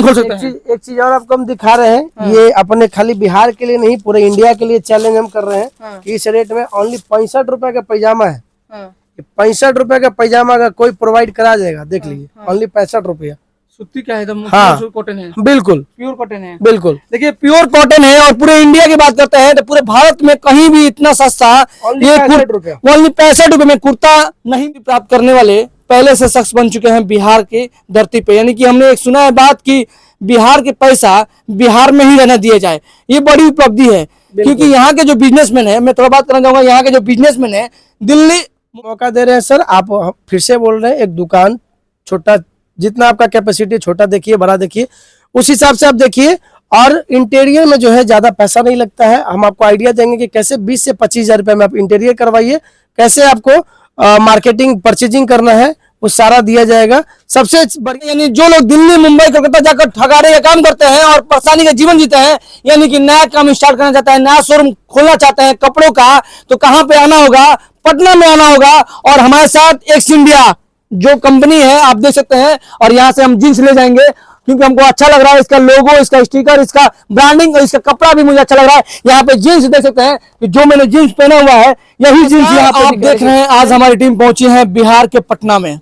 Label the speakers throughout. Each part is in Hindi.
Speaker 1: खोल सकते हैं।
Speaker 2: एक चीज और आपको हम दिखा रहे हैं, ये अपने खाली बिहार के लिए नहीं पूरे इंडिया के लिए चैलेंज हम कर रहे हैं कि इस रेट में ओनली 65 रुपए का पैजामा है। 65 रुपए का पैजामा अगर कोई प्रोवाइड करा जाएगा, देख लीजिए, ओनली 65 रुपया।
Speaker 1: सूती का है एकदम,
Speaker 2: हाँ,
Speaker 1: कॉटन है,
Speaker 2: बिल्कुल
Speaker 1: प्योर कॉटन है।
Speaker 2: बिल्कुल।
Speaker 1: देखिए प्योर कॉटन है और पूरे इंडिया की बात करते हैं तो पूरे भारत में कहीं भी इतना सस्ता
Speaker 2: ओनली 65 रुपया,
Speaker 1: ओनली 65 रुपए में कुर्ता नहीं प्राप्त करने वाले पहले से शख्स बन चुके हैं बिहार की धरती पे। यानी कि हमने एक सुना है बात कि बिहार के पैसा बिहार में ही रहना दिया जाए, ये बड़ी उपलब्धि है। क्योंकि यहाँ के जो बिजनेसमैन है, मैं थोड़ा बात करना चाहूंगा, यहाँ के जो बिजनेसमैन है दिल्ली
Speaker 2: मौका दे रहे हैं सर। आप फिर से बोल रहे हैं, एक दुकान छोटा, जितना आपका कैपेसिटी, छोटा देखिए बड़ा देखिए, उस हिसाब से आप देखिए। और इंटीरियर में जो है ज्यादा पैसा नहीं लगता है। हम आपको आइडिया देंगे कि कैसे 20 से 25 हजार रुपए में आप इंटीरियर करवाइए, कैसे आपको मार्केटिंग परचेजिंग करना है, वो सारा दिया जाएगा। सबसे बढ़िया,
Speaker 1: यानी जो लोग दिल्ली मुंबई कोलकाता जाकर ठगाड़े का काम करते हैं और परेशानी का जीवन जीते हैं, यानी कि नया काम स्टार्ट करना चाहते हैं, नया शोरूम खोलना चाहते हैं कपड़ों का, तो कहाँ पे आना होगा? पटना में आना होगा। और हमारे साथ एक्स इंडिया जो कंपनी है आप देख सकते हैं, और यहाँ से हम जींस ले जाएंगे क्योंकि हमको अच्छा लग रहा है इसका लोगो, इसका स्टिकर, इसका ब्रांडिंग और इसका कपड़ा भी मुझे अच्छा लग रहा है। यहाँ पे जींस देख सकते हैं कि जो मैंने जींस पहना हुआ है यही जींस यहाँ पे आप देख रहे हैं। आज हमारी टीम पहुंची है बिहार के पटना में,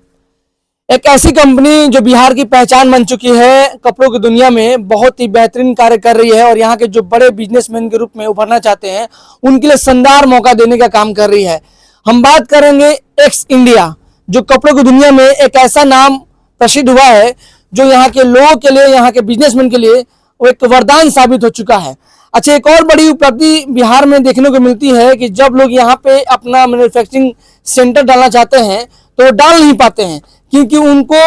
Speaker 1: एक ऐसी कंपनी जो बिहार की पहचान बन चुकी है, कपड़ों की दुनिया में बहुत ही बेहतरीन कार्य कर रही है और यहाँ के जो बड़े बिजनेसमैन के रूप में उभरना चाहते हैं उनके लिए शानदार मौका देने का काम कर रही है। हम बात करेंगे एक्स इंडिया, जो कपड़ों की दुनिया में एक ऐसा नाम प्रसिद्ध हुआ है जो यहाँ के लोगों के लिए, यहाँ के बिजनेसमैन के लिए वो एक वरदान साबित हो चुका है। अच्छा, एक और बड़ी उपलब्धि बिहार में देखने को मिलती है कि जब लोग यहाँ पे अपना मैन्युफैक्चरिंग सेंटर डालना चाहते हैं तो वो डाल नहीं पाते हैं क्योंकि उनको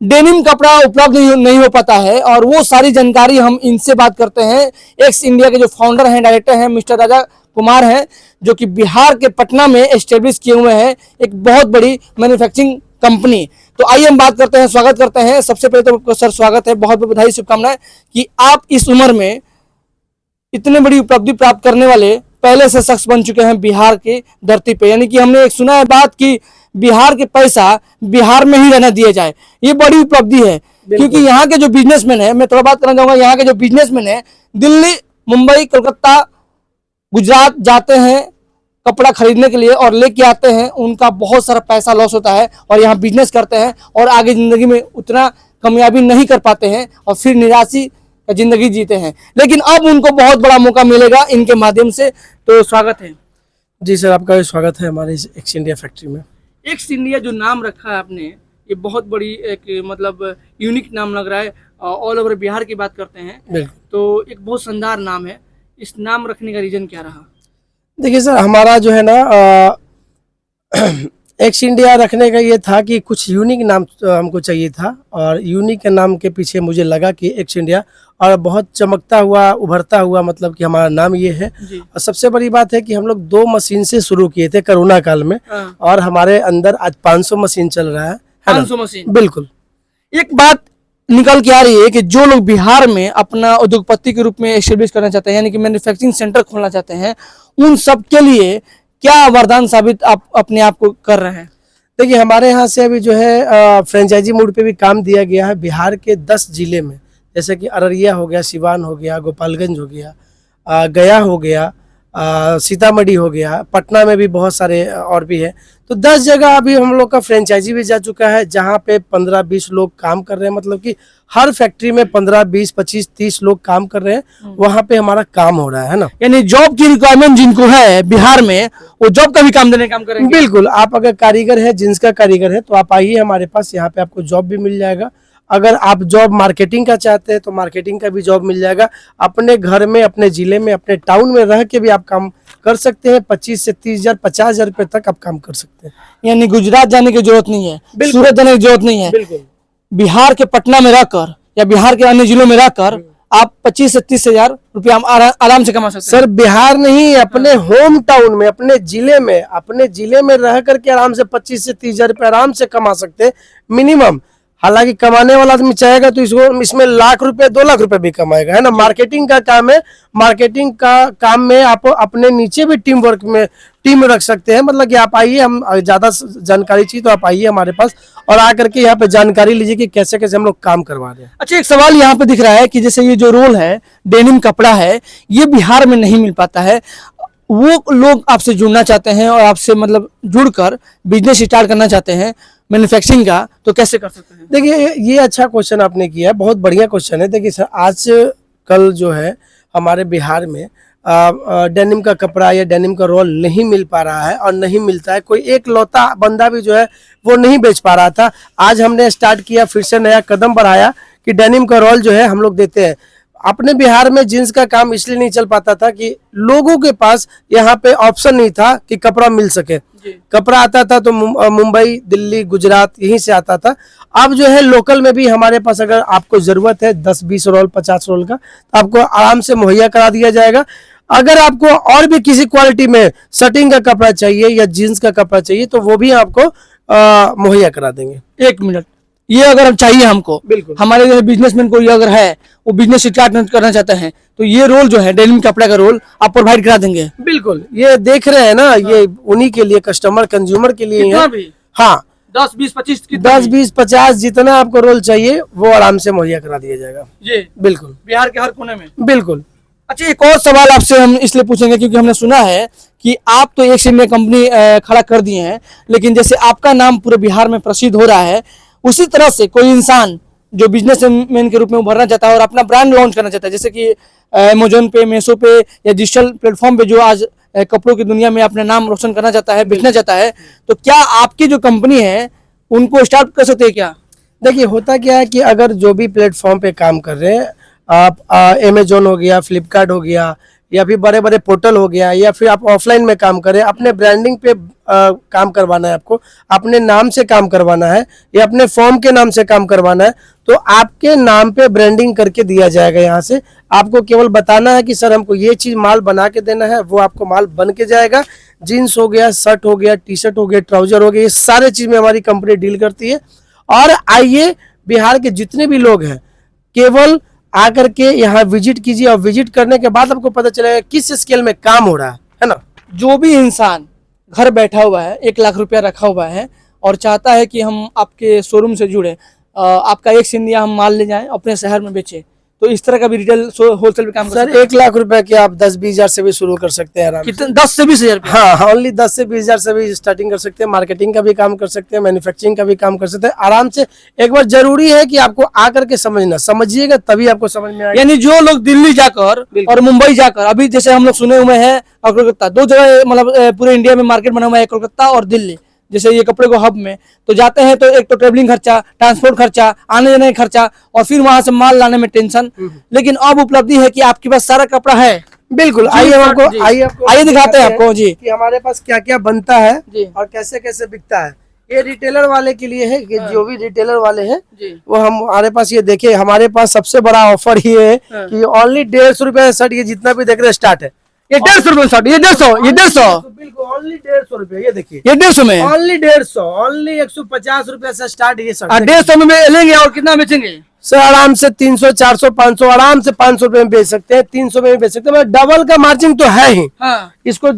Speaker 1: डेनिम कपड़ा उपलब्ध नहीं हो पाता है। और वो सारी जानकारी हम इनसे बात करते हैं। एक्स इंडिया के जो फाउंडर हैं, डायरेक्टर हैं, मिस्टर राजा कुमार हैं, जो कि बिहार के पटना में एस्टेब्लिश किए हुए हैं एक बहुत बड़ी मैन्युफैक्चरिंग कंपनी। तो आइए हम बात करते हैं, स्वागत करते हैं। सबसे पहले तो आपको सर स्वागत है, बहुत बहुत बधाई, शुभकामनाएं कि आप इस उम्र में इतने बड़ी उपलब्धि प्राप्त करने वाले पहले से शख्स बन चुके हैं बिहार की धरती पे। यानी कि हमने एक सुना है बात कि बिहार के पैसा बिहार में ही रहना दिया जाए, ये बड़ी उपलब्धि है। क्योंकि यहाँ के जो बिजनेसमैन है, मैं थोड़ा बात करना चाहूंगा, यहाँ के जो बिजनेसमैन है दिल्ली मुंबई कोलकाता गुजरात जाते हैं कपड़ा खरीदने के लिए और लेके आते हैं, उनका बहुत सारा पैसा लॉस होता है और यहाँ बिजनेस करते हैं और आगे जिंदगी में उतना कामयाबी नहीं कर पाते हैं और फिर निराशी का जिंदगी जीते हैं। लेकिन अब उनको बहुत बड़ा मौका मिलेगा इनके माध्यम से। तो स्वागत है
Speaker 2: जी सर, आपका भी स्वागत है हमारे इस एक्स इंडिया फैक्ट्री में।
Speaker 1: एक्स इंडिया जो नाम रखा है आपने, ये बहुत बड़ी एक मतलब यूनिक नाम लग रहा है। ऑल ओवर बिहार की बात करते हैं तो एक बहुत शानदार नाम है। इस नाम रखने का रीजन क्या रहा?
Speaker 2: देखिए सर, हमारा जो है ना एक्स इंडिया रखने का ये था कि कुछ यूनिक नाम हमको चाहिए था और यूनिक के नाम के पीछे मुझे लगा कि एक्स इंडिया, और बहुत चमकता हुआ उभरता हुआ मतलब कि हमारा नाम ये है। और सबसे बड़ी बात है कि हम लोग 2 मशीन से शुरू किए थे कोरोना काल में और हमारे अंदर आज 500 मशीन चल रहा है।
Speaker 1: 500 मशीन,
Speaker 2: बिल्कुल।
Speaker 1: एक बात निकल के आ रही है कि जो लोग बिहार में अपना उद्योगपति के रूप में एस्टेब्लिश करना चाहते हैं, यानी कि मैन्युफैक्चरिंग सेंटर खोलना चाहते हैं, उन सब के लिए क्या वरदान साबित आप अपने आप को कर रहे हैं?
Speaker 2: देखिए, हमारे यहाँ से अभी जो है फ्रेंचाइजी मोड पे भी काम दिया गया है बिहार के 10 जिले में, जैसे कि अररिया हो गया, सिवान हो गया, गोपालगंज हो गया, गया हो गया, सीतामढ़ी हो गया, पटना में भी बहुत सारे और भी है। तो 10 जगह अभी हम लोग का फ्रेंचाइजी भी जा चुका है, जहाँ पे 15-20 लोग काम कर रहे हैं। मतलब कि हर फैक्ट्री में 15, 20, 25, 30 लोग काम कर रहे हैं, वहाँ पे हमारा काम हो रहा है ना।
Speaker 1: यानी जॉब की रिक्वायरमेंट जिनको है बिहार में, वो जॉब का भी काम देने का काम करेंगे।
Speaker 2: बिल्कुल, आप अगर कारीगर है, जींस का कारीगर है, तो आप आइए हमारे पास, यहाँ पे आपको जॉब भी मिल जाएगा। अगर आप जॉब मार्केटिंग का चाहते हैं तो मार्केटिंग का भी जॉब मिल जाएगा। अपने घर में, अपने जिले में, अपने टाउन में रह के भी आप काम कर सकते हैं। 25 से 30 हजार, 50 हजार रुपए तक आप काम कर सकते हैं।
Speaker 1: यानी गुजरात जाने की जरूरत नहीं है, सूरत जाने की जरूरत नहीं है।
Speaker 2: बिल्कुल,
Speaker 1: बिहार के पटना में रहकर या बिहार के अन्य जिलों में रहकर आप 25 से 30 हजार रुपया आराम से कमा सकते हैं।
Speaker 2: सर बिहार नहीं, अपने होम टाउन में, अपने जिले में रह करके आराम से 25 से 30 हजार रुपये आराम से कमा सकते हैं मिनिमम। हालांकि कमाने वाला आदमी चाहेगा तो इसको इसमें लाख रुपए 2 लाख रुपए भी कमाएगा, है ना। मार्केटिंग का काम है, मार्केटिंग का काम में आप अपने नीचे भी टीम रख सकते हैं। मतलब कि आप आइए, हम ज्यादा जानकारी चाहिए तो आप आइए हमारे पास और आकर के यहाँ पे जानकारी लीजिए कि कैसे कैसे हम लोग काम करवा रहे हैं।
Speaker 1: अच्छा, एक सवाल यहाँ पे दिख रहा है कि जैसे ये जो रोल है, डेनिम कपड़ा है, ये बिहार में नहीं मिल पाता है। वो लोग आपसे जुड़ना चाहते हैं और आपसे मतलब जुड़कर बिजनेस स्टार्ट करना चाहते हैं मैन्युफैक्चरिंग का, तो कैसे कर सकते हैं?
Speaker 2: देखिए, ये अच्छा क्वेश्चन आपने किया है, बहुत बढ़िया क्वेश्चन है। देखिए सर, आज कल जो है हमारे बिहार में डेनिम का कपड़ा या डेनिम का रोल नहीं मिल पा रहा है और नहीं मिलता है। कोई एक लौता बंदा भी जो है वो नहीं बेच पा रहा था। आज हमने स्टार्ट किया, फिर से नया कदम बढ़ाया कि डेनिम का रोल जो है हम लोग देते हैं। अपने बिहार में जींस का काम इसलिए नहीं चल पाता था कि लोगों के पास यहाँ पे ऑप्शन नहीं था कि कपड़ा मिल सके। कपड़ा आता था तो मुंबई, दिल्ली, गुजरात यहीं से आता था। अब जो है लोकल में भी हमारे पास अगर आपको जरूरत है 10-20 रोल, 50 रोल का, तो आपको आराम से मुहैया करा दिया जाएगा। अगर आपको और भी किसी क्वालिटी में शर्टिंग का कपड़ा चाहिए या जीन्स का कपड़ा चाहिए तो वो भी आपको मुहैया करा देंगे।
Speaker 1: 1 मिनट, ये अगर हम चाहिए हमको,
Speaker 2: बिल्कुल।
Speaker 1: हमारे जो बिजनेसमैन को ये अगर है, वो बिजनेस स्टार्ट करना चाहते हैं, तो ये रोल जो है डेनिम कपड़ा का रोल आप प्रोवाइड करा देंगे?
Speaker 2: बिल्कुल, ये देख रहे हैं ना, ये उन्हीं के लिए, कस्टमर कंज्यूमर के लिए है। हाँ,
Speaker 1: 10, 20, 25
Speaker 2: 10, 20, 50 जितना आपको रोल चाहिए वो आराम से मुहैया करा दिया जाएगा।
Speaker 1: ये
Speaker 2: बिल्कुल,
Speaker 1: बिहार के हर कोने में।
Speaker 2: बिल्कुल।
Speaker 1: अच्छा, एक और सवाल आपसे हम इसलिए पूछेंगे क्योंकि हमने सुना है कि आप तो एक से में कंपनी खड़ा कर दिए हैं, लेकिन जैसे आपका नाम पूरे बिहार में प्रसिद्ध हो रहा है, उसी तरह से कोई इंसान जो बिजनेसमैन के रूप में उभरना चाहता है और अपना ब्रांड लॉन्च करना चाहता है, जैसे कि अमेजोन पे, मीशो पे या डिजिटल प्लेटफॉर्म पे जो आज कपड़ों की दुनिया में अपना नाम रोशन करना चाहता है, बेचना चाहता है, तो क्या आपकी जो कंपनी है उनको स्टार्ट कर सकते हैं क्या?
Speaker 2: देखिए, होता क्या है कि अगर जो भी प्लेटफॉर्म पे काम कर रहे हैं आप, अमेजोन हो गया, फ्लिपकार्ट हो गया, या फिर बड़े बड़े पोर्टल हो गया, या फिर आप ऑफलाइन में काम करें, अपने ब्रांडिंग पे काम करवाना है आपको, अपने नाम से काम करवाना है या अपने फॉर्म के नाम से काम करवाना है, तो आपके नाम पे ब्रांडिंग करके दिया जाएगा। यहाँ से आपको केवल बताना है कि सर हमको ये चीज माल बना के देना है, वो आपको माल बन के जाएगा। जीन्स हो गया, शर्ट हो गया, टी शर्ट हो गया, ट्राउजर हो गया, ये सारे चीज में हमारी कंपनी डील करती है। और आइए, बिहार के जितने भी लोग हैं केवल आकर के यहाँ विजिट कीजिए और विजिट करने के बाद आपको पता चलेगा किस स्केल में काम हो रहा है ना।
Speaker 1: जो भी इंसान घर बैठा हुआ है, 1 लाख रुपया रखा हुआ है और चाहता है कि हम आपके शोरूम से जुड़े, आपका एक सिंधिया हम माल ले जाएं अपने शहर में बेचें, तो इस तरह का भी रिटेल होलसेल भी काम कर
Speaker 2: सर, 1 लाख रुपए के आप 10-20 हजार से भी शुरू कर सकते हैं आराम से।
Speaker 1: 10 से 20 हजार?
Speaker 2: हाँ, ओनली 10 से 20 हजार से भी स्टार्टिंग कर सकते हैं। मार्केटिंग का भी काम कर सकते हैं, मैन्युफैक्चरिंग का भी काम कर सकते हैं आराम से। एक बार जरूरी है कि आपको आकर के समझिएगा, तभी आपको समझ में आएगा।
Speaker 1: यानी जो लोग दिल्ली जाकर और मुंबई जाकर, अभी जैसे हम लोग सुने हुए हैं और कोलकाता, 2 जगह मतलब पूरे इंडिया में मार्केट बना हुआ है, कोलकाता और दिल्ली, जैसे ये कपड़े को हब में तो जाते हैं, तो एक तो ट्रेवलिंग खर्चा, ट्रांसपोर्ट खर्चा, आने जाने का खर्चा और फिर वहां से माल लाने में टेंशन। लेकिन अब उपलब्धि है कि आपके पास सारा कपड़ा है।
Speaker 2: बिल्कुल, आइए
Speaker 1: आइए दिखाते हैं आपको जी
Speaker 2: कि हमारे पास क्या क्या बनता है और कैसे कैसे बिकता है। ये रिटेलर वाले के लिए है, जो भी रिटेलर वाले हैं वो हमारे पास, ये देखिए हमारे पास सबसे बड़ा ऑफर ये है कि ओनली 150 रुपए शर्ट, ये जितना भी देख रहे हैं स्टार्ट है।
Speaker 1: ये 150 रुपए शर्ट, ये 150
Speaker 2: बिल्कुल ओनली 150 रुपए। ये देखिए,
Speaker 1: ये 150 में
Speaker 2: ओनली 150, ओनली 150 रुपए से स्टार्ट ये शर्ट।
Speaker 1: 150 में लेंगे और कितना बेचेंगे?
Speaker 2: सर आराम से 300, 400, 500, आराम से 500 रुपए में बेच सकते हैं, 300 में भी बेच सकते हैं। डबल का मार्जिन तो है ही।
Speaker 1: हाँ।
Speaker 2: इसको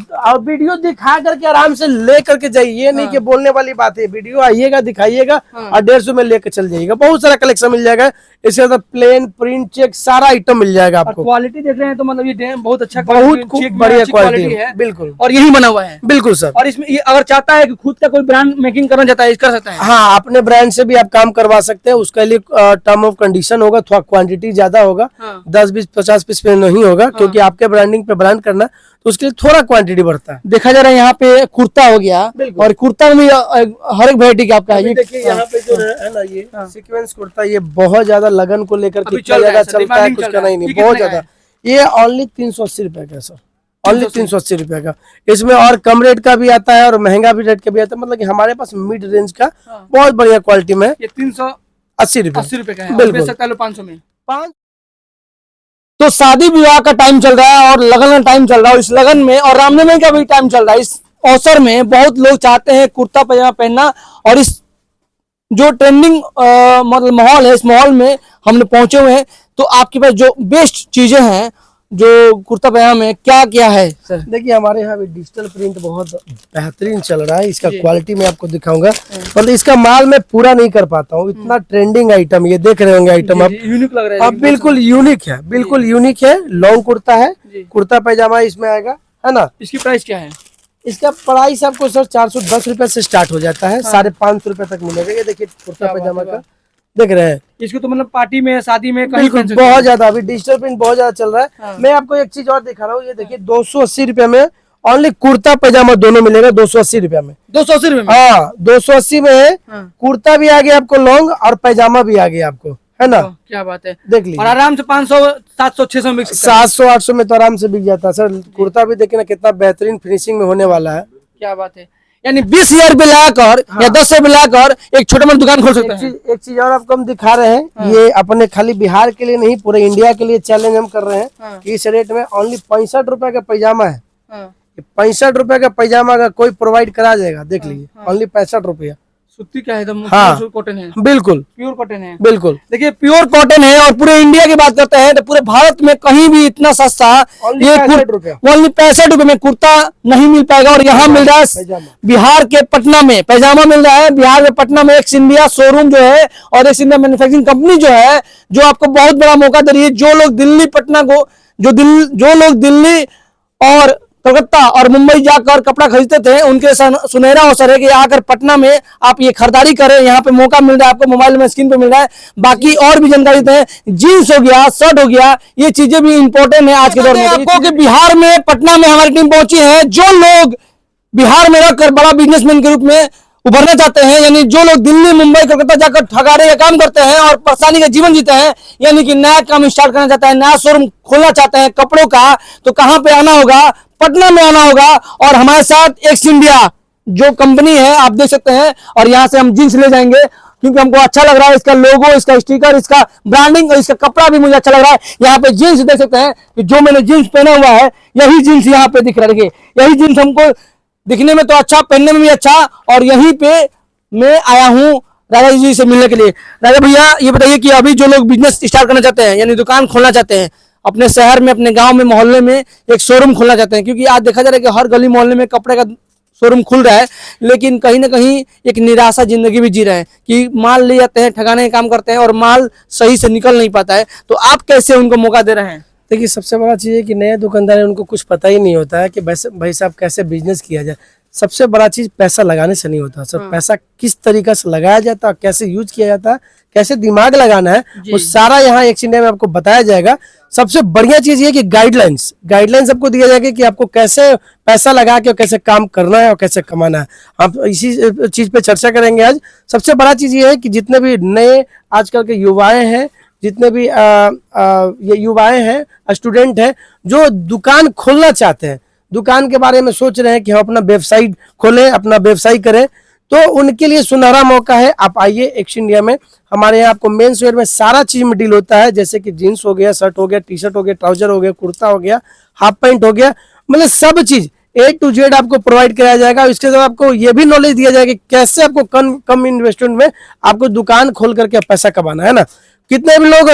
Speaker 2: वीडियो दिखा करके आराम से ले करके जाइए, ये नहीं कि बोलने वाली बात है। वीडियो आइएगा, दिखाइएगा और 150 में लेकर चल जाइएगा। बहुत सारा कलेक्शन मिल जाएगा, इसके साथ प्लेन, प्रिंट, चेक सारा आइटम मिल जाएगा आपको।
Speaker 1: क्वालिटी देख रहे हैं तो मतलब ये बहुत अच्छा,
Speaker 2: बहुत खूब बढ़िया क्वालिटी है। बिल्कुल,
Speaker 1: और यही बना हुआ है।
Speaker 2: बिल्कुल सर।
Speaker 1: और इसमें ये अगर चाहता है कि खुद का कोई ब्रांड मेकिंग करना चाहता है, कर सकता है?
Speaker 2: हाँ, अपने ब्रांड से भी आप काम करवा सकते हैं। उसके लिए टर्म ऑफ कंडीशन होगा, थोड़ा क्वांटिटी ज्यादा होगा। 10, 20, 50 पीस पे नहीं होगा, क्योंकि आपके ब्रांडिंग पे ब्रांड करना, तो उसके लिए थोड़ा क्वांटिटी बढ़ता है।
Speaker 1: देखा जा रहा है यहाँ पे कुर्ता हो गया, और कुर्ता में हर एक वैरायटी का आपका है।
Speaker 2: देखिए यहाँ पे जो है ना, ये सीक्वेंस कुर्ता, ये बहुत ज्यादा लगन को लेकर के ज्यादा चलता है, कुछ करना ही नहीं, बहुत ज्यादा। ये ओनली 380 रुपए का सर, ओनली 380 रुपए का। इसमें और कम रेट का भी आता है और महंगा भी रेट का भी आता है। मतलब कि हमारे पास मिड रेंज का बहुत बढ़िया क्वालिटी में।
Speaker 1: ये
Speaker 2: 380
Speaker 1: रुपए का है,
Speaker 2: बिल्कुल
Speaker 1: 500 में। तो शादी विवाह का टाइम चल रहा है और लगन का टाइम चल रहा है, इस लगन में और रामनवमी का भी टाइम चल रहा है। इस अवसर में बहुत लोग चाहते हैं कुर्ता पजामा पहनना, और इस जो ट्रेंडिंग मतलब माहौल है, इस माहौल में हमने पहुंचे हुए हैं। तो आपके पास जो बेस्ट चीजें हैं जो कुर्ता पजामा में क्या क्या है सर?
Speaker 2: देखिए हमारे यहाँ भी डिजिटल प्रिंट बहुत बेहतरीन चल रहा है। इसका क्वालिटी मैं आपको दिखाऊंगा, मतलब इसका माल मैं पूरा नहीं कर पाता हूँ, इतना ट्रेंडिंग आइटम ये देख रहे होंगे आइटम आप।
Speaker 1: यूनिक लग रहा है।
Speaker 2: अब बिल्कुल यूनिक है, बिल्कुल यूनिक है। लॉन्ग कुर्ता है, कुर्ता पैजामा इसमें आएगा, है ना।
Speaker 1: इसकी प्राइस क्या है?
Speaker 2: इसका प्राइस आपको सर 410 रुपए से स्टार्ट हो जाता है, 550 रुपए तक मिलेगा। ये देखिए कुर्ता पैजामा का देख रहे हैं।
Speaker 1: इसको तो मतलब पार्टी में, शादी में कहीं
Speaker 2: बिल्कुल बहुत ज्यादा अभी डिजिटल प्रिंट बहुत ज्यादा चल रहा है। मैं आपको एक चीज और दिखा रहा हूँ, ये देखिए 280 रुपए में ओनली कुर्ता पैजामा दोनों मिलेगा, 280 रुपए में।
Speaker 1: 280 रुपए में?
Speaker 2: हाँ 280 में कुर्ता भी आ गया आपको लॉन्ग, और पैजामा भी आ गया आपको, है ना।
Speaker 1: क्या बात है,
Speaker 2: देख लीजिए।
Speaker 1: और आराम से 500 700 600 में
Speaker 2: 700-800 में तो आराम से बिक जाता है सर। कुर्ता भी देखिए ना कितना बेहतरीन फिनिशिंग में होने वाला है।
Speaker 1: क्या बात है, यानी 20,000 रुपए लगाकर या 10 रुपए लगाकर एक छोटा मोटा दुकान खोल सकते हैं।
Speaker 2: एक चीज और आपको हम दिखा रहे हैं, ये अपने खाली बिहार के लिए नहीं पूरे इंडिया के लिए चैलेंज हम कर रहे हैं कि इस रेट में ओनली 65 रुपए का पैजामा है। 65 रुपए का पैजामा का कोई प्रोवाइड करा जाएगा, देख लीजिए ओनली 65 रुपया।
Speaker 1: सूती का है एकदम,
Speaker 2: हाँ।
Speaker 1: कॉटन है,
Speaker 2: बिल्कुल
Speaker 1: प्योर कॉटन है।
Speaker 2: बिल्कुल
Speaker 1: देखिए प्योर कॉटन है, और पूरे इंडिया की बात करते हैं तो पूरे भारत में कहीं भी इतना सस्ता
Speaker 2: Only
Speaker 1: ये
Speaker 2: 65 रुपया।
Speaker 1: ओनली 65 रुपए में कुर्ता नहीं मिल पाएगा। और यहाँ मिल रहा है
Speaker 2: पैजामा।
Speaker 1: बिहार के पटना में पैजामा मिल रहा है। बिहार में पटना में एक्स इंडिया शोरूम जो है और एक्स इंडिया मैन्युफैक्चरिंग कंपनी जो है, जो आपको बहुत बड़ा मौका दे रही है। जो लोग दिल्ली पटना को जो लोग दिल्ली और कलकत्ता और मुंबई जाकर कपड़ा खरीदते थे, उनके सुनहरा अवसर है कि आकर पटना में आप ये खरीदारी करें। यहाँ पे मौका मिल रहा है आपको, मोबाइल में स्क्रीन पे मिल रहा है। बाकी और भी जानकारी दें, जीन्स हो गया, शर्ट हो गया, ये चीजें भी इंपॉर्टेंट है आज के दौर में। आपको कि बिहार में पटना में हमारी टीम पहुंची है। जो लोग बिहार में रहकर बड़ा बिजनेसमैन के रूप में उभरना चाहते हैं, यानी जो लोग दिल्ली मुंबई कलकत्ता जाकर ठगारे का काम करते हैं और परेशानी का जीवन जीते हैं, यानी कि नया काम स्टार्ट करना चाहते हैं, नया शोरूम खोलना चाहते हैं कपड़ों का, तो कहां पे आना होगा? पटना में आना होगा। और हमारे साथ एक्स इंडिया जो कंपनी है आप देख सकते हैं, और यहाँ से हम जींस ले जाएंगे क्योंकि हमको अच्छा लग रहा है। इसका लोगो, इसका स्टिकर, इसका ब्रांडिंग और इसका कपड़ा भी मुझे अच्छा लग रहा है। यहाँ पे जींस देख सकते हैं कि जो मैंने जींस पहना हुआ है यही जींस यहाँ पे दिख रहा है। यही जींस हमको दिखने में तो अच्छा, पहनने में भी अच्छा। और यहीं पे मैं आया हूँ राजा जी से मिलने के लिए। राजा भैया ये बताइए कि अभी जो लोग बिजनेस स्टार्ट करना चाहते हैं, यानी दुकान खोलना चाहते हैं अपने शहर में, अपने गांव में, मोहल्ले में एक शोरूम खोलना चाहते हैं, क्योंकि आज देखा जा रहा है कि हर गली मोहल्ले में कपड़े का शोरूम खुल रहा है, लेकिन कहीं ना कहीं एक निराशा जिंदगी भी जी रहे हैं कि माल ले जाते हैं, ठगाने का काम करते हैं और माल सही से निकल नहीं पाता है। तो आप कैसे उनको मौका दे रहे हैं?
Speaker 2: देखिए सबसे बड़ा चीज़ है कि नए दुकानदार है, उनको कुछ पता ही नहीं होता है कि भाई साहब कैसे बिजनेस किया जाए। सबसे बड़ा चीज पैसा लगाने से नहीं होता सर। पैसा किस तरीके से लगाया जाता है, कैसे यूज किया जाता है, कैसे दिमाग लगाना है, वो सारा यहाँ एक्स इंडिया में आपको बताया जाएगा। सबसे बढ़िया चीज ये कि गाइडलाइंस आपको दिया जाएगा कि आपको कैसे पैसा लगा के कैसे काम करना है और कैसे कमाना है। हम इसी चीज पे चर्चा करेंगे आज। सबसे बड़ा चीज ये है कि जितने भी नए आजकल के युवाएं हैं, जितने भी ये युवाएं हैं, स्टूडेंट हैं जो दुकान खोलना चाहते हैं, दुकान के बारे में सोच रहे हैं कि हम अपना वेबसाइट खोलें, अपना व्यवसाय करें, तो उनके लिए सुनहरा मौका है। आप आइए एक्स इंडिया में। हमारे यहाँ आपको मेंस वेयर में सारा चीज में डील होता है, जैसे कि जीन्स हो गया, शर्ट हो गया, टी शर्ट हो गया, ट्राउजर हो गया, कुर्ता हो गया, हाफ पैंट हो गया, मतलब सब चीज A to Z आपको प्रोवाइड कराया जाएगा। इसके साथ आपको ये भी नॉलेज दिया जाएगा कि कैसे आपको कम इन्वेस्टमेंट में आपको दुकान खोल करके पैसा कमाना है ना। कितने भी लोग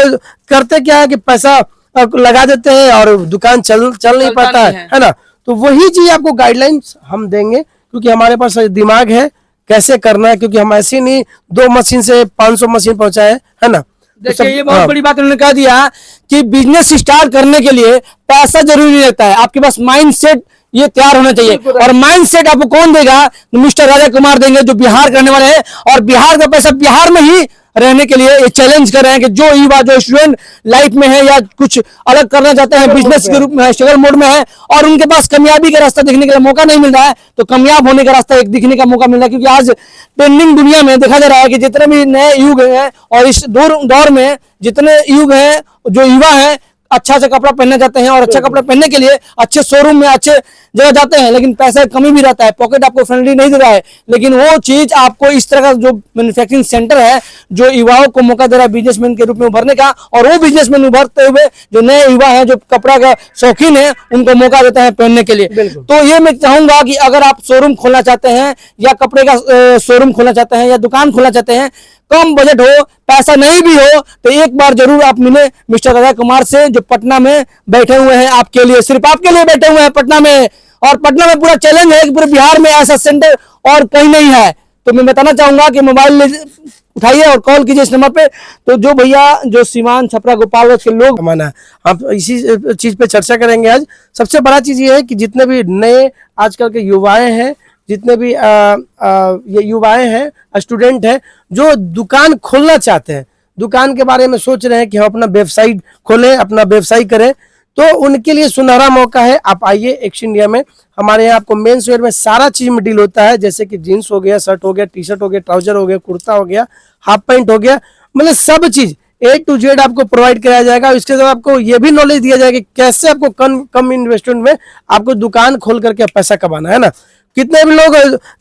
Speaker 2: करते क्या है कि पैसा लगा देते हैं और दुकान चल नहीं पाता है ना। तो वही चीज आपको गाइडलाइंस हम देंगे, क्योंकि हमारे पास दिमाग है कैसे करना है, क्योंकि हम ऐसे नहीं 2 मशीन से 500 मशीन पहुंचाए है ना।
Speaker 1: देखिए ये बहुत बड़ी बात उन्होंने कह दिया कि बिजनेस स्टार्ट करने के लिए पैसा जरूरी रहता है, आपके पास माइंड सेट ये तैयार होना चाहिए। और माइंड सेट आपको कौन देगा? मिस्टर राजा कुमार देंगे, जो बिहार करने वाले हैं, और बिहार का पैसा बिहार में ही रहने के लिए ये चैलेंज कर रहे हैं कि जो युवा जो स्टूडेंट लाइफ में है या कुछ अलग करना चाहते हैं, बिजनेस के रूप में है, स्ट्रगल मोड में है, और उनके पास कामयाबी का रास्ता देखने का मौका नहीं मिल रहा है, तो कामयाब होने का रास्ता एक दिखने का मौका मिल रहा है। क्योंकि आज ट्रेंडिंग दुनिया में देखा जा रहा है कि जितने भी नए युग हैं और इस दौर में जितने युग हैं, जो युवा हैं, अच्छा से कपड़ा पहनना चाहते हैं और अच्छा कपड़ा पहनने के लिए अच्छे शोरूम में अच्छे जगह जाते हैं, लेकिन पैसा की कमी भी रहता है, पॉकेट आपको फ्रेंडली नहीं दे रहा है, लेकिन वो चीज आपको इस तरह का जो मैन्युफैक्चरिंग सेंटर है जो युवाओं को मौका दे रहा है बिजनेसमैन के रूप में उभरने का, और वो बिजनेसमैन उभरते हुए जो नए युवा हैं जो कपड़ा का शौकीन है उनको मौका देता है पहनने के लिए। तो ये मैं चाहूंगा कि अगर आप शोरूम खोलना चाहते हैं या कपड़े का शोरूम खोलना चाहते हैं या दुकान खोलना चाहते हैं, कम बजट हो, पैसा नहीं भी हो, तो एक बार जरूर आप मिले मिस्टर अजय कुमार से जो पटना में बैठे हुए हैं आपके लिए, सिर्फ आपके लिए बैठे हुए हैं पटना में। और पटना में पूरा चैलेंज है कि पूरे बिहार में ऐसा सेंटर और कहीं नहीं है। तो मैं बताना चाहूंगा कि मोबाइल उठाइए और कॉल कीजिए इस नंबर पे। तो जो भैया जो सीवान छपरा गोपालगंज के लोग
Speaker 2: माना, हम इसी चीज पे चर्चा करेंगे आज। सबसे बड़ा चीज ये है कि जितने भी नए आजकल के युवाएं हैं, जितने भी ये युवाएं हैं, स्टूडेंट हैं जो दुकान खोलना चाहते हैं, दुकान के बारे में सोच रहे हैं कि हम अपना वेबसाइट खोलें, अपना व्यवसाय करें, तो उनके लिए सुनहरा मौका है। आप आइए एक्स इंडिया में, हमारे यहाँ आपको मेंस वेयर में सारा चीज में डील होता है, जैसे कि जीन्स हो गया, शर्ट हो गया, टी शर्ट हो गया, ट्राउजर हो गया, कुर्ता हो गया, हाफ पैंट हो गया, मतलब सब चीज A to Z आपको प्रोवाइड कराया जाएगा। इसके साथ आपको ये भी नॉलेज दिया जाएगा कि कैसे आपको कम इन्वेस्टमेंट में आपको दुकान खोल करके पैसा कमाना है ना। कितने भी लोग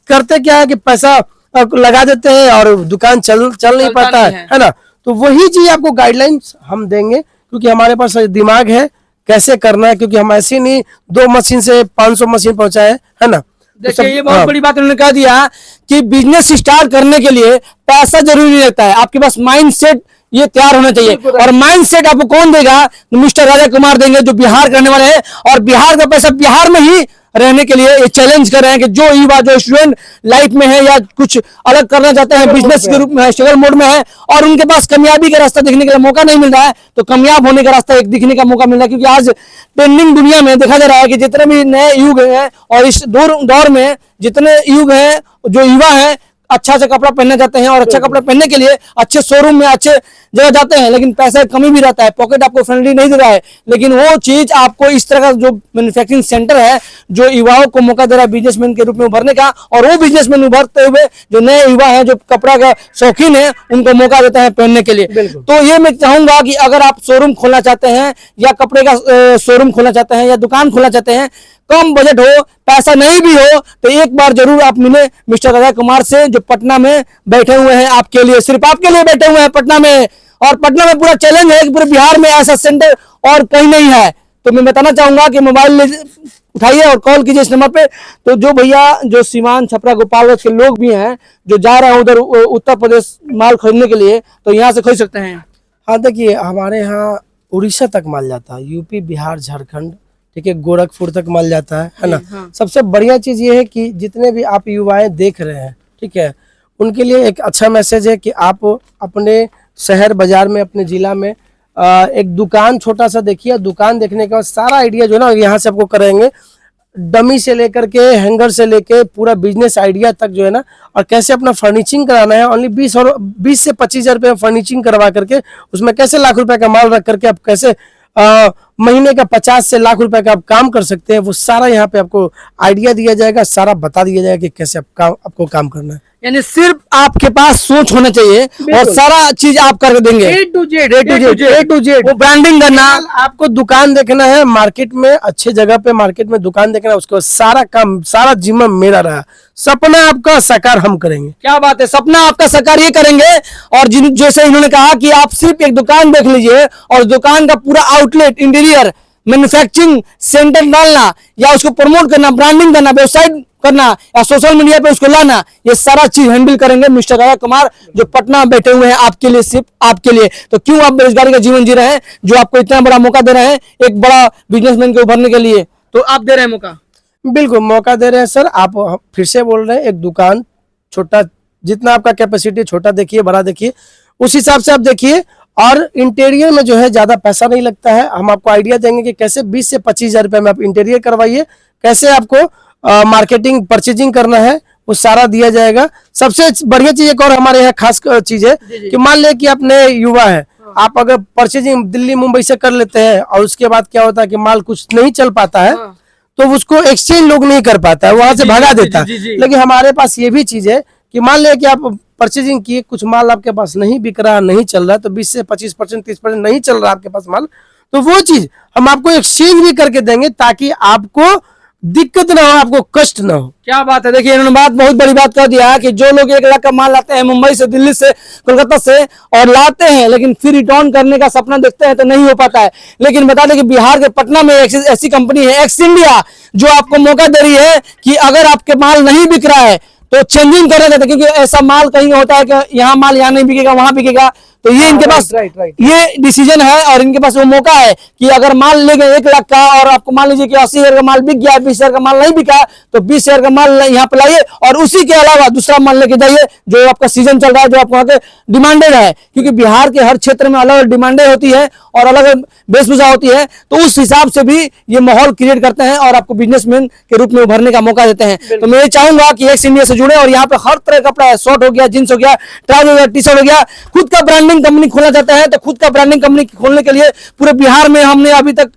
Speaker 2: करते क्या है कि पैसा लगा देते हैं और दुकान चल नहीं पाता है ना। तो वही चीज आपको गाइडलाइंस हम देंगे, क्योंकि हमारे पास दिमाग है कैसे करना है, क्योंकि हम ऐसे नहीं 2 मशीन से 500 मशीन पहुंचाए है ना।
Speaker 1: देखिए ये बहुत बड़ी बात उन्होंने कह दिया कि बिजनेस स्टार्ट करने के लिए पैसा जरूरी रहता है, आपके पास माइंड सेट ये तैयार होना चाहिए। और माइंड सेट आपको कौन देगा? मिस्टर अजय कुमार देंगे जो बिहार करने वाले हैं, और बिहार का पैसा बिहार में ही रहने के लिए ये चैलेंज कर रहे हैं कि जो युवा जो स्टूडेंट लाइफ में है या कुछ अलग करना चाहते हैं, बिजनेस के रूप में है, स्ट्रगल मोड में है, और उनके पास कामयाबी का रास्ता देखने का मौका नहीं मिल रहा है, तो कामयाब होने का रास्ता एक दिखने का मौका मिल रहा है। क्योंकि आज ट्रेंडिंग दुनिया में देखा जा रहा है कि जितने भी नए युग हैं और इस दौर में जितने युग हैं जो युवा हैं अच्छा से कपड़ा पहनना चाहते हैं और अच्छा कपड़ा पहनने के लिए अच्छे शोरूम में अच्छे जगह जाते हैं, लेकिन पैसा की कमी भी रहता है, पॉकेट आपको फ्रेंडली नहीं दे रहा है, लेकिन वो चीज आपको इस तरह का जो मैन्युफैक्चरिंग सेंटर है जो युवाओं को मौका दे रहा है बिजनेसमैन के रूप में उभरने का, और वो बिजनेसमैन उभरते हुए जो नए युवा हैं जो कपड़ा का शौकीन है उनको मौका देता है पहनने के लिए। तो ये मैं चाहूंगा कि अगर आप शोरूम खोलना चाहते हैं या कपड़े का शोरूम खोलना चाहते हैं या दुकान खोलना चाहते हैं, कम बजट हो, पैसा नहीं भी हो, तो एक बार जरूर आप मिले मिस्टर अजय कुमार से जो पटना में बैठे हुए हैं आपके लिए, सिर्फ आपके लिए बैठे हुए हैं पटना में। और पटना में पूरा चैलेंज है कि पूरे बिहार में ऐसा सेंटर और कहीं नहीं है। तो मैं बताना चाहूंगा कि मोबाइल उठाइए और कॉल कीजिए इस नंबर पे। तो जो भैया जो सीवान छपरा गोपालगंज के लोग भी हैं जो जा रहे हैं उधर उत्तर प्रदेश माल खरीदने के लिए, तो यहाँ से खरीद सकते हैं।
Speaker 2: हाँ देखिए, हमारे यहाँ उड़ीसा तक माल जाता है, यूपी बिहार झारखंड, ठीक है, गोरखपुर तक माल जाता है ना। हाँ। सबसे बढ़िया चीज ये है कि जितने भी आप युवाएं देख रहे हैं, ठीक है, उनके लिए एक अच्छा मैसेज है कि आप अपने शहर बाजार में, अपने जिला में एक दुकान छोटा सा देखिए। दुकान देखने के बाद सारा आइडिया जो है ना यहाँ से आपको करेंगे, डमी से लेकर के हैंगर से लेके पूरा बिजनेस आइडिया तक जो है ना, और कैसे अपना फर्निशिंग कराना है। ओनली 20 से 25 हजार रुपये फर्निशिंग करवा करके उसमें कैसे लाख रुपए का माल रख करके आप कैसे महीने का 50 से लाख रुपए का आप काम कर सकते हैं, वो सारा यहाँ पे आपको आइडिया दिया जाएगा, सारा बता दिया जाएगा कि कैसे आपको काम करना है।
Speaker 1: यानी सिर्फ आपके पास सोच होना चाहिए और सारा चीज आप कर देंगे,
Speaker 2: A to Z।
Speaker 1: वो ब्रांडिंग करना,
Speaker 2: आपको दुकान देखना है मार्केट में, अच्छे जगह पे मार्केट में दुकान देखना है, उसके बाद सारा काम, सारा जिम्मा मेरा रहा। सपना आपका साकार हम करेंगे।
Speaker 1: क्या बात है, सपना आपका साकार ये करेंगे। और जैसे इन्होंने कहा कि आप सिर्फ एक दुकान देख लीजिए और दुकान का पूरा आउटलेट, इंटीरियर, मैन्युफैक्चरिंग सेंटर डालना या उसको प्रमोट करना, ब्रांडिंग करना, वेबसाइट करना या सोशल मीडिया पे उसको लाना, ये सारा चीज हैंडल करेंगे मिस्टर अजय कुमार जो पटना में बैठे हुए हैं आपके लिए, सिर्फ आपके लिए। तो क्यों आप बेरोजगारी का जीवन जी रहे हैं जो आपको इतना बड़ा मौका दे रहे हैं एक बड़ा बिजनेसमैन के उभरने के लिए, तो आप दे रहे हैं मौका।
Speaker 2: बिल्कुल मौका दे रहे हैं सर। आप फिर से बोल रहे हैं, एक दुकान छोटा, जितना आपका कैपेसिटी छोटा देखिए, बड़ा देखिए, उस हिसाब से आप देखिए। और इंटीरियर में जो है ज्यादा पैसा नहीं लगता है। हम आपको आइडिया देंगे कि कैसे 20 से 25 हजार रुपए में आप इंटीरियर करवाइए, कैसे आपको मार्केटिंग परचेजिंग करना है, वो सारा दिया जाएगा। सबसे बढ़िया चीज एक और हमारे यहाँ खास चीज है कि मान ले कि आप नए युवा है, आप अगर परचेजिंग दिल्ली मुंबई से कर लेते हैं और उसके बाद क्या होता है कि माल कुछ नहीं चल पाता है, तो उसको एक्सचेंज लोग नहीं कर पाता है, वहां से भगा देता है। लेकिन हमारे पास ये भी चीज है कि मान ले कि आप परचेजिंग किए, कुछ माल आपके पास नहीं बिक रहा, नहीं चल रहा है, तो 20 से 25%, 30% नहीं चल रहा आपके पास माल, तो वो चीज हम आपको एक्सचेंज भी करके देंगे ताकि आपको दिक्कत ना हो, आपको कष्ट ना हो।
Speaker 1: क्या बात है। देखिए इन्होंने बहुत बड़ी बात कर दिया है कि जो लोग 1 लाख का माल लाते हैं मुंबई से, दिल्ली से, कोलकाता से और लाते हैं, लेकिन फिर रिटर्न करने का सपना देखते हैं तो नहीं हो पाता है। लेकिन बता दें कि बिहार के पटना में ऐसी कंपनी है एक्स इंडिया, जो आपको मौका दे रही है कि अगर आपके माल नहीं बिक रहा है तो चेंजिंग करना चाहते हैं, क्योंकि ऐसा माल कहीं होता है कि यहाँ माल यहाँ नहीं बिकेगा, वहां बिकेगा। तो ये इनके पास ये डिसीजन है और इनके पास वो मौका है कि अगर माल ले गए 1 लाख का और आपको मान लीजिए कि 80,000 का माल बिक गया, 20,000 का माल नहीं बिका, तो 20,000 का माल यहाँ पे लाइए और उसी के अलावा दूसरा माल लेके जाइए जो आपका सीजन चल रहा है, जो आपको वहाँ के डिमांडेड है। क्योंकि बिहार के हर क्षेत्र में अलग अलग डिमांडें होती है और अलग अलग वेशभूषा होती है, तो उस हिसाब से भी ये माहौल क्रिएट करते हैं और आपको बिजनेसमैन के रूप में उभरने का मौका देते हैं। तो मैं ये चाहूंगा कि एक्स इंडिया से जुड़े और यहाँ पे हर तरह का कपड़ा है, शॉर्ट हो गया, जींस हो गया, ट्राउजर हो गया, टी शर्ट हो गया। खुद का ब्रांडिंग कंपनी खोलना चाहते हैं तो खुद का ब्रांडिंग कंपनी खोलने के लिए पूरे बिहार में हमने अभी तक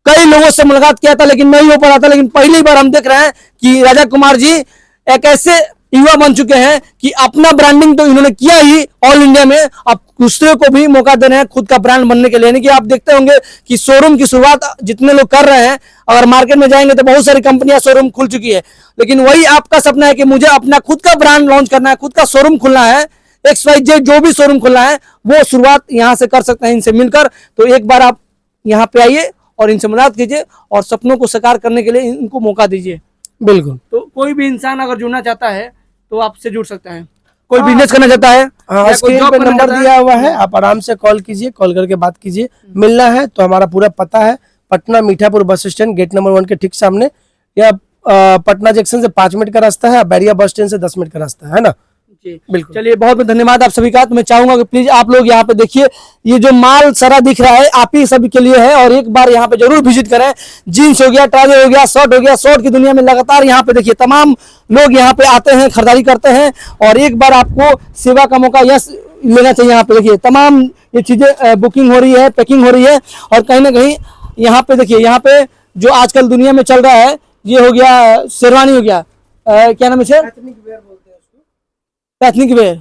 Speaker 1: कई लोगों से मुलाकात किया था, लेकिन नहीं हो पा रहा था। लेकिन पहली बार हम देख रहे हैं कि राजा कुमार जी एक ऐसे युवा बन चुके हैं कि अपना ब्रांडिंग तो इन्होंने किया ही ऑल इंडिया में, अब दूसरे को भी मौका दे रहे हैं खुद का ब्रांड बनने के लिए। यानी कि आप देखते होंगे कि शोरूम की शुरुआत जितने लोग कर रहे हैं, अगर मार्केट में जाएंगे तो बहुत सारी कंपनियां शोरूम खुल चुकी है, लेकिन वही आपका सपना है कि मुझे अपना खुद का ब्रांड लॉन्च करना है, खुद का शोरूम खुलना है, XYZ जो भी शोरूम खुलना है वो शुरुआत यहां से कर सकते हैं इनसे मिलकर। तो एक बार आप यहाँ पे आइए और इनसे मुलाकात कीजिए और सपनों को साकार करने के लिए इनको मौका दीजिए।
Speaker 2: बिल्कुल।
Speaker 1: तो कोई भी इंसान अगर जुड़ना चाहता है तो आपसे जुड़ सकता है, कोई बिजनेस करना चाहता है,
Speaker 2: हाँ, स्क्रीन पे नंबर दिया हुआ है, आप आराम से कॉल कीजिए, कॉल करके बात कीजिए। मिलना है तो हमारा पूरा पता है Patna Mithapur bus stand, gate number 1 के ठीक सामने, या पटना जंक्शन से 5 मिनट का रास्ता है, बैरिया बस स्टैंड से 10 मिनट का रास्ता है ना।
Speaker 1: जी
Speaker 2: बिल्कुल।
Speaker 1: चलिए बहुत बहुत धन्यवाद आप सभी का। तो मैं चाहूंगा कि प्लीज आप लोग यहाँ पे देखिए, ये जो माल सारा दिख रहा है आप ही सभी के लिए है और एक बार यहाँ पे जरूर विजिट करें। जीन्स हो गया, ट्राउजर हो गया, शर्ट हो गया, शर्ट की दुनिया में लगातार यहाँ पे देखिए तमाम लोग यहाँ पे आते हैं, खरीदारी करते हैं और एक बार आपको सेवा का मौका यस लेना चाहिए। यहाँ पे देखिए तमाम ये चीजें बुकिंग हो रही है, पैकिंग हो रही है और कहीं ना कहीं यहाँ पे देखिए, यहाँ पे जो आजकल दुनिया में चल रहा है, ये हो गया शेरवानी हो गया, क्या नाम है sir, ethnic wear,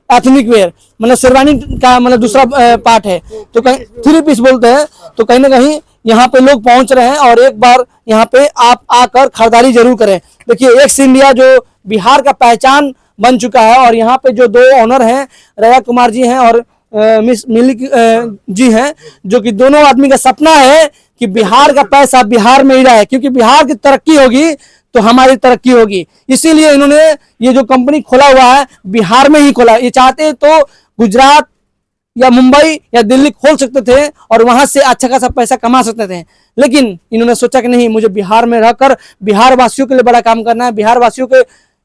Speaker 1: ethnic wear मतलब शेरवानी का मतलब दूसरा पार्ट है, तो कहीं 3 पीस बोलते हैं। तो कहीं ना कहीं यहाँ पे लोग पहुंच रहे हैं और एक बार यहाँ पे आप आकर खरीदारी जरूर करें। देखिए एक्स इंडिया जो बिहार का पहचान बन चुका है और यहाँ पे जो 2 ऑनर हैं, राजा कुमार जी हैं और मिस मिली जी हैं, जो कि दोनों आदमी का सपना है कि बिहार का पैसा बिहार में ही रहे, क्योंकि बिहार की तरक्की होगी तो हमारी तरक्की होगी। इसीलिए इन्होंने ये जो कंपनी खोला हुआ है बिहार में ही खोला। ये चाहते तो गुजरात या मुंबई या दिल्ली खोल सकते थे और वहां से अच्छा खासा पैसा कमा सकते थे, लेकिन इन्होंने सोचा कि नहीं, मुझे बिहार में रहकर बिहार वासियों के लिए बड़ा काम करना है, बिहार वासियों के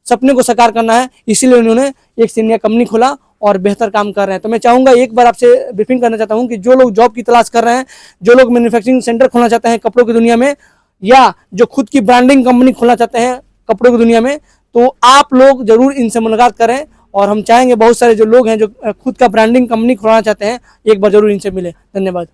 Speaker 1: सपने को साकार करना है। इसीलिए उन्होंने एक्स इंडिया कंपनी खोला और बेहतर काम कर रहे हैं। तो मैं चाहूंगा एक बार आपसे ब्रीफिंग करना चाहता हूं कि जो लोग जॉब की तलाश कर रहे हैं, जो लोग मैन्युफैक्चरिंग सेंटर खोलना चाहते हैं कपड़ों की दुनिया में, या जो खुद की ब्रांडिंग कंपनी खोलना चाहते हैं कपड़ों की दुनिया में, तो आप लोग जरूर इनसे मुलाकात करें और हम चाहेंगे बहुत सारे जो लोग हैं जो खुद का ब्रांडिंग कंपनी खोलना चाहते हैं, एक बार जरूर इनसे मिले। धन्यवाद।